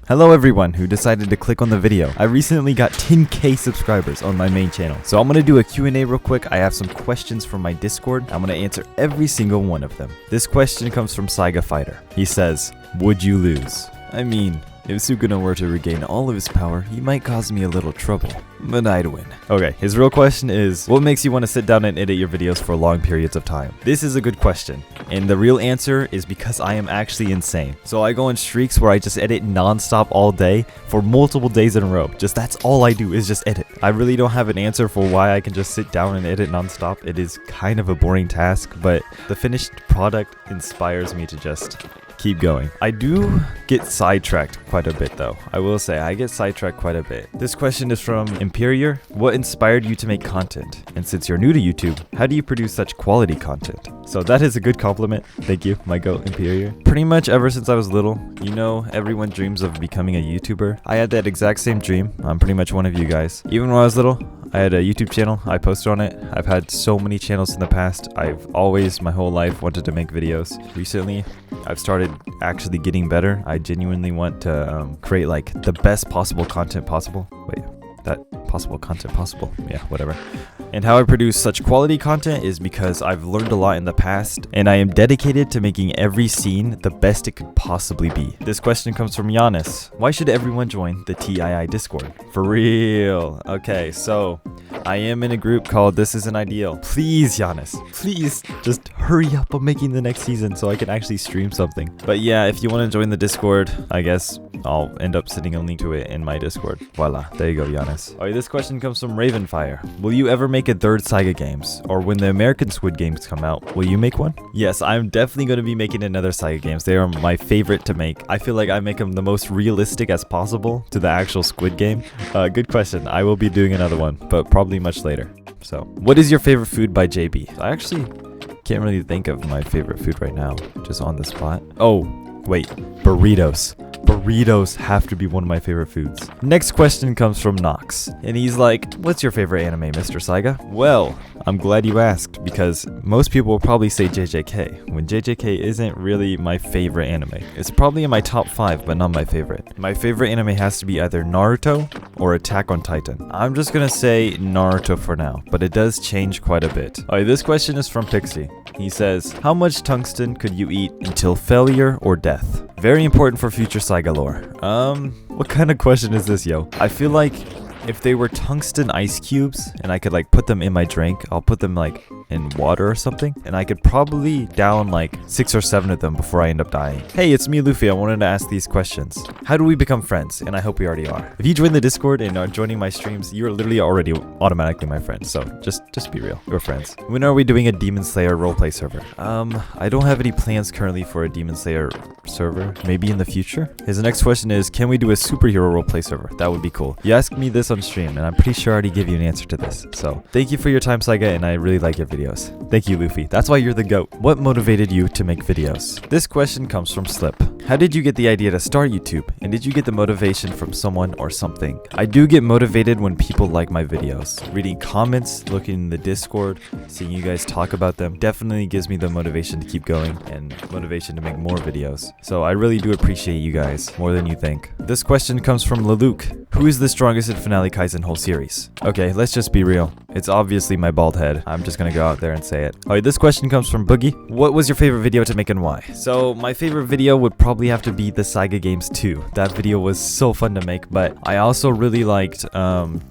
Hello everyone who decided to click on the video. I recently got 10k subscribers on my main channel. So I'm gonna do a Q&A real quick. I have some questions from my Discord. I'm gonna answer every single one of them. This question comes from Saiga Fighter. He says, would you lose? I mean, if Sukuna were to regain all of his power, he might cause me a little trouble, but I'd win. Okay, his real question is, what makes you want to sit down and edit your videos for long periods of time? This is a good question, and the real answer is because I am actually insane. So I go on streaks where I just edit non-stop all day for multiple days in a row. That's all I do is just edit. I really don't have an answer for why I can just sit down and edit non-stop. It is kind of a boring task, but the finished product inspires me to just keep going. I do get sidetracked quite a bit though. I will say I get sidetracked quite a bit. This question is from Imperior. What inspired you to make content? And since you're new to YouTube, how do you produce such quality content? So that is a good compliment. Thank you, my goat Imperior. Pretty much ever since I was little, you know, everyone dreams of becoming a YouTuber. I had that exact same dream. I'm pretty much one of you guys. Even when I was little, I had a YouTube channel. I posted on it. I've had so many channels in the past. I've always, my whole life, wanted to make videos. Recently, I've started actually getting better. I genuinely want to create like the best possible content possible. Wait, that possible content possible? Yeah, whatever. And how I produce such quality content is because I've learned a lot in the past, and I am dedicated to making every scene the best it could possibly be. This question comes from Giannis. Why should everyone join the TII Discord? For real. Okay, so I am in a group called This Isn't Ideal. Please, Giannis, please just hurry up on making the next season so I can actually stream something. But yeah, if you want to join the Discord, I guess I'll end up sending a link to it in my Discord. Voila, there you go, Giannis. Alright, this question comes from Ravenfire. Will you ever make a third Saiga Games? Or when the American Squid Games come out, will you make one? Yes, I'm definitely going to be making another Saiga Games. They are my favorite to make. I feel like I make them the most realistic as possible to the actual Squid Game. Good question. I will be doing another one, but probably much later. So, what is your favorite food by JB? I actually can't really think of my favorite food right now, just on the spot. Oh, wait, burritos. Burritos have to be one of my favorite foods. Next question comes from Nox, and he's like, what's your favorite anime, Mr. Saiga? Well, I'm glad you asked, because most people will probably say JJK, when JJK isn't really my favorite anime. It's probably in my top 5, but not my favorite. My favorite anime has to be either Naruto or Attack on Titan. I'm just gonna say Naruto for now, but it does change quite a bit. Alright, this question is from Pixie. He says, how much tungsten could you eat until failure or death? Very important for future Saiga lore. What kind of question is this, yo? I feel like if they were tungsten ice cubes and I could like put them in my drink, I'll put them like in water or something, and I could probably down like 6 or 7 of them before I end up dying. Hey, it's me, Luffy. I wanted to ask these questions. How do we become friends? And I hope we already are. If you join the Discord and are joining my streams, you're literally already automatically my friend. So just be real. We're friends. When are we doing a Demon Slayer roleplay server? I don't have any plans currently for a Demon Slayer server. Maybe in the future. His next question is, can we do a superhero roleplay server? That would be cool. You asked me this on stream, and I'm pretty sure I already gave you an answer to this. So thank you for your time, Saiga, and I really like your videos. Thank you, Luffy. That's why you're the GOAT. What motivated you to make videos? This question comes from Slip. How did you get the idea to start YouTube? And did you get the motivation from someone or something? I do get motivated when people like my videos. Reading comments, looking in the Discord, seeing you guys talk about them definitely gives me the motivation to keep going and motivation to make more videos. So I really do appreciate you guys more than you think. This question comes from Leluke. Who is the strongest in Finale Kaizen whole series? Okay, let's just be real. It's obviously my bald head. I'm just gonna go out there and say it. Alright, this question comes from Boogie. What was your favorite video to make and why? So my favorite video would probably have to be the Saiga Games 2. That video was so fun to make, but I also really liked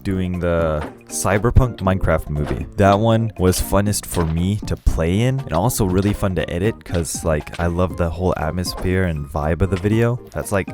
doing the Cyberpunk Minecraft movie. That one was funnest for me to play in, and also really fun to edit because like I love the whole atmosphere and vibe of the video. That's like,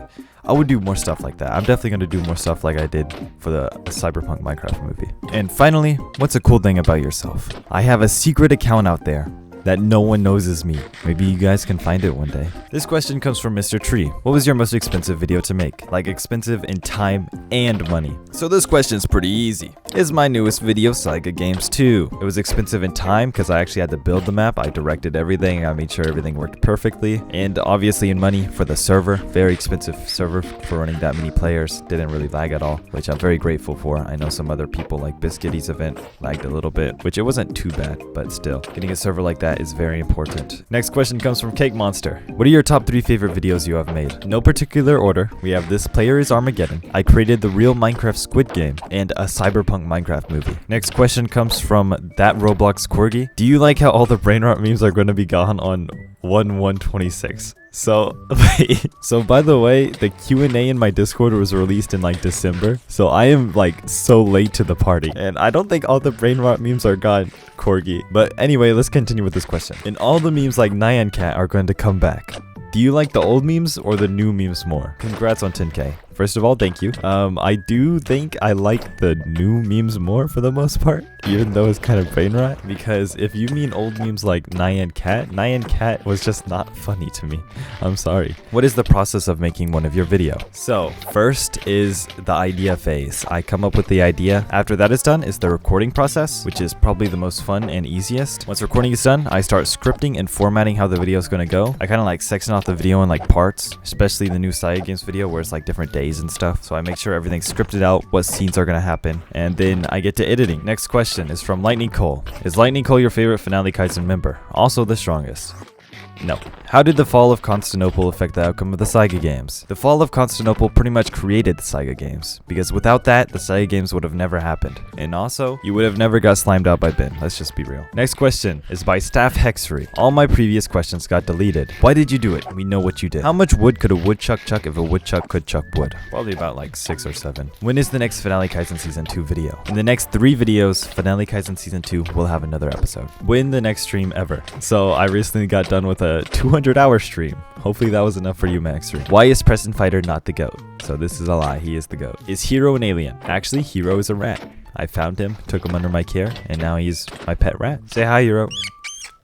I would do more stuff like that. I'm definitely going to do more stuff like I did for the Cyberpunk Minecraft movie. And finally, what's a cool thing about yourself? I have a secret account out there that no one knows is me. Maybe you guys can find it one day. This question comes from Mr. Tree. What was your most expensive video to make? Like expensive in time and money. So this question's pretty easy. Is my newest video Saiga Games 2? It was expensive in time because I actually had to build the map. I directed everything. I made sure everything worked perfectly. And obviously in money for the server. Very expensive server for running that many players. Didn't really lag at all, which I'm very grateful for. I know some other people like Biscuity's event lagged a little bit, which it wasn't too bad, but still. Getting a server like that chat is very important. Next question comes from Cake Monster. What are your top 3 favorite videos you have made? No particular order. We have This Player is Armageddon, I created the real Minecraft Squid Game, and a Cyberpunk Minecraft movie. Next question comes from That Roblox Corgi. Do you like how all the brain rot memes are going to be gone on 1/1/26? So by the way, the Q&A in my Discord was released in like December, so I am like so late to the party, and I don't think all the brain rot memes are gone, Corgi. But anyway, let's continue with this question. And all the memes like Nyan Cat are going to come back. Do you like the old memes or the new memes more? Congrats on 10k. First of all, thank you. I do think I like the new memes more for the most part, even though it's kind of brain rot. Because if you mean old memes like Nyan Cat was just not funny to me. I'm sorry. What is the process of making one of your video? So first is the idea phase. I come up with the idea. After that is done is the recording process, which is probably the most fun and easiest. Once recording is done, I start scripting and formatting how the video is going to go. I kind of like section off the video in like parts, especially the new Saya Games video where it's like different days and stuff. So I make sure everything's scripted out, what scenes are going to happen, and then I get to editing. Next question is from Lightning Cole. Is Lightning Cole your favorite Finale Kaizen member? Also the strongest? No. How did the fall of Constantinople affect the outcome of the Saiga games? The fall of Constantinople pretty much created the Saiga games, because without that, the Saiga games would have never happened. And also, you would have never got slimed out by Ben, let's just be real. Next question is by Staff Hexery. All my previous questions got deleted. Why did you do it? We know what you did. How much wood could a woodchuck chuck if a woodchuck could chuck wood? Probably about like 6 or 7. When is the next Finale Kaizen Season 2 video? In the next 3 videos, Finale Kaizen Season 2 will have another episode. When the next stream ever. So I recently got done with a 200-hour stream. Hopefully that was enough for you, Max3. Why is Preston Fighter not the GOAT? So this is a lie, he is the GOAT. Is Hero an alien? Actually, Hero is a rat. I found him, took him under my care, and now he's my pet rat. Say hi, Hero.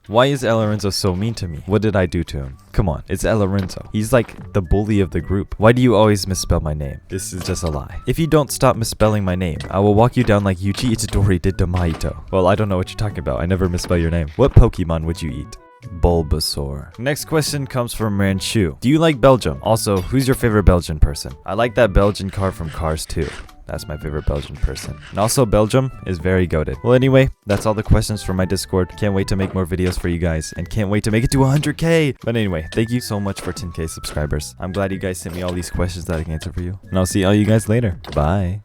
Why is El Lorenzo so mean to me? What did I do to him? Come on, it's El Lorenzo. He's like the bully of the group. Why do you always misspell my name? This is just a lie. If you don't stop misspelling my name, I will walk you down like Yuji Itadori did to Mahito. Well, I don't know what you're talking about. I never misspell your name. What Pokemon would you eat? Bulbasaur. Next question comes from Ranchu. Do you like Belgium? Also, who's your favorite Belgian person? I like that Belgian car from Cars 2. That's my favorite Belgian person. And also Belgium is very goated. Well, anyway, that's all the questions from my Discord. Can't wait to make more videos for you guys and can't wait to make it to 100k. But anyway, thank you so much for 10k subscribers. I'm glad you guys sent me all these questions that I can answer for you. And I'll see all you guys later. Bye.